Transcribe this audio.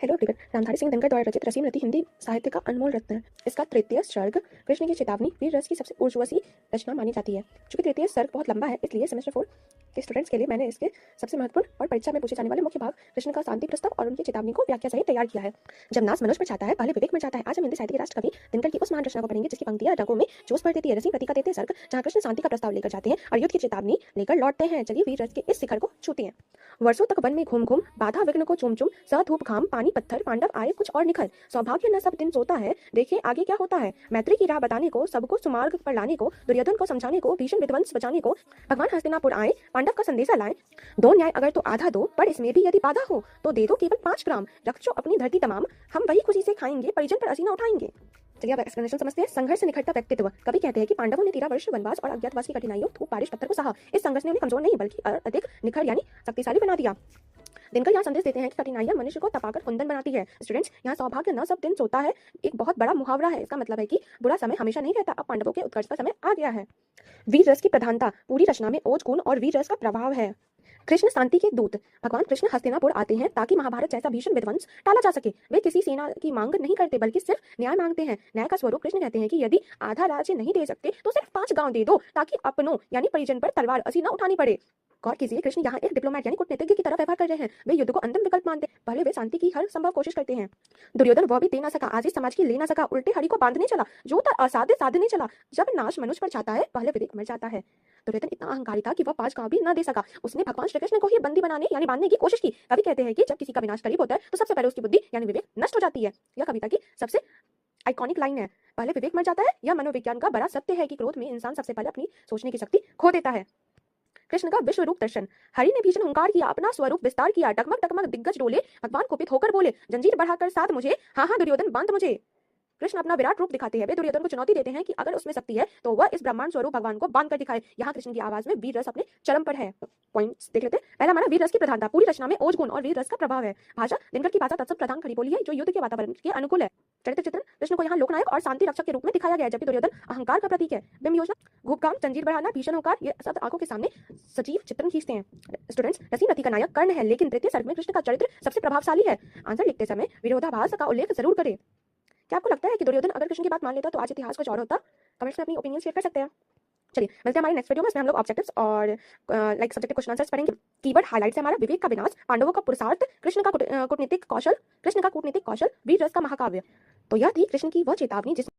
Hello everyone. Ramdhari Singh Dinkar द्वारा रचित रसीम रति हिंदी साहित्य का अनमोल रत्न है। इसका तृतीय सर्ग कृष्ण की चेतावनी वीर रस की सबसे ऊर्जवशी रचना मानी जाती है। चूंकि तृतीय सर्ग बहुत लंबा है, इसलिए सेमेस्टर 4 के स्टूडेंट्स के लिए मैंने इसके सबसे महत्वपूर्ण और परीक्षा में पूछे जाने वाले मुख्य भाग कृष्ण का शांति प्रस्ताव और उनकी चेतावनी को व्याख्या सहित तैयार किया है। जब नाश मनुष्य में चाहता है, पहले विवेक में चाहता है। आज हम हिंदी साहित्य के राष्ट्र कवि दिनकर की उस महान रचना को पढ़ेंगे जिसकी पंक्तियां रगों में जोश भर देती है। रसीम रति का तृतीय सर्ग, जहाँ कृष्ण शांति का प्रस्ताव लेकर जाते हैं और युद्ध की चेतावनी लेकर लौटते हैं। चलिए वीर रस के इस शिखर को छूते हैं। वर्षों तक वन में घूम घूम बाधा विघ्न को चूम चूम स धूप घाम पानी पत्थर पांडव आए कुछ और निखर। सौभाग्य न सब दिन सोता है, देखे आगे क्या होता है। मैत्री की राह बताने को, सबको सुमार्ग पर लाने को, दुर्योधन को समझाने को, भीषण विध्वंस बचाने को भगवान हस्तिनापुर आए, पांडव का संदेशा लाए। दो न्याय अगर तो आधा दो, पर इसमें भी यदि बाधा हो तो दे दो केवल 5 ग्राम। रख अपनी धरती तमाम, हम वही खुशी से खाएंगे, परिजन पर असीना उठाएंगे। चलिए अब एक्सप्लेनेशन समझते हैं। संघर्ष से निखरता व्यक्तित्व। कवि कहते हैं कि पांडवों ने 13 वर्ष वनवास और अज्ञातवास की कठिनाइयों, धूप बारिश पत्थर को सहा। इस संघर्ष ने उन्हें कमजोर नहीं बल्कि अधिक निखर यानी शक्तिशाली बना दिया। दिनकर यहाँ संदेश देते हैं कि कठिनाइयां मनुष्य को तपाकर कुंदन बनाती है। स्टूडेंट्स, यहाँ सौभाग्य न सब दिन सोता है एक बहुत बड़ा मुहावरा है। इसका मतलब है कि बुरा समय हमेशा नहीं रहता। अब पांडवों के उत्कर्ष का समय आ गया है। वीर रस की प्रधानता। पूरी रचना में ओज गुण और वीर रस का प्रभाव है। कृष्ण शांति के दूत। भगवान कृष्ण हस्तिनापुर आते हैं ताकि महाभारत जैसा भीषण विध्वंस टाला जा सके। वे किसी सेना की मांग नहीं करते बल्कि सिर्फ न्याय मांगते हैं। न्याय का स्वरूप कृष्ण कहते हैं कि यदि आधा राज्य नहीं दे सकते तो सिर्फ 5 गांव दे दो, ताकि अपनों यानी परिजन पर तलवार असीना उठानी पड़े। गौर कीजिए, कृष्ण यहाँ एक डिप्लोमेट यानी कूटनीतिज्ञ की तरह व्यवहार कर रहे हैं। वे युद्ध को अंतिम विकल्प मानते हैं, पहले वे शांति की हर संभव कोशिश करते हैं। दुर्योधन वह भी दे ना सका, आज इस समाज की ले ना सका, उल्टे हरि को बांधने चला, जो तर असाध्य साधने चला। जब नाश मनुष्य पर चाहता है, पहले विवेक मर जाता है। दुर्योधन इतना अहंकारी था कि वह 5 गांव भी न दे सका। उसने भगवान श्री कृष्ण को ही बंदी बनाने यानी बांधने की कोशिश की। कवि कहते हैं कि जब किसी का विनाश करीब होता है तो सबसे पहले उसकी बुद्धि यानी विवेक नष्ट हो जाती है। यह कविता की सबसे आइकॉनिक लाइन है। पहले विवेक मर जाता है। यह मनोविज्ञान का बड़ा सत्य है कि क्रोध में इंसान सबसे पहले अपनी सोचने की शक्ति खो देता है। कृष्ण का विश्व रूप दर्शन। हरि ने भीषण हुंकार किया, अपना स्वरूप विस्तार किया, टकमक टकमक दिग्गज डोले, भगवान कुपित होकर बोले, जंजीर बढ़ाकर साथ मुझे, हाँ हाँ दुर्योधन बांध मुझे। कृष्ण अपना विराट रूप दिखाते हैं। वे दुर्योधन को चुनौती देते हैं कि अगर उसमें शक्ति है तो वह इस ब्रह्मांड स्वरूप भगवान को बांध कर दिखाए। यहाँ कृष्ण की आवाज में वीर रस अपने चरम पर है। पॉइंट्स देख लेते हैं। पहला हमारा वीर रस की प्रधानता। पूरी रचना में ओज गुण और वीर रस का प्रभाव है। भाषा। दिनकर की भाषा तत्सम प्रधान खड़ी बोली है जो युद्ध के वातावरण के अनुकूल है। चरित्र चित्रण। कृष्ण को यहाँ लोकनायक और शांति रक्षक के रूप में दिखाया गया है, जबकि दुर्योधन अहंकार का प्रतीक है। बिंब योजना। घूपकाम, जंजीर बढ़ाना, भीषण होकार, ये सब आंखों के सामने सजीव चित्रण खींचते हैं। स्टूडेंट्स, रसीम रति का नायक कर्ण है, लेकिन तृतीय सर्ग में कृष्ण का चरित्र सबसे प्रभावशाली है। आंसर लिखते समय विरोधाभास का उल्लेख जरूर करें। क्या आपको लगता है कि दुर्योधन अगर कृष्ण की बात मान लेता तो आज इतिहास कुछ और होता? कमेंट्स में अपनी ओपिनियन शेयर कर सकते हैं। चलिए मिलते हैं हमारे नेक्स्ट वीडियो में। इसमें हम लोग ऑब्जेक्टिव्स और लाइक सब्जेक्टिव क्वेश्चन आंसर्स पढ़ेंगे। कीवर्ड हाइलाइट्स है हमारा विवेक का विनाश, पांडवों का पुरुषार्थ, कृष्ण का कूटनीतिक कौशल, वीर रस का महाकाव्य। तो यह थी कृष्ण की वह चेतावनी जिस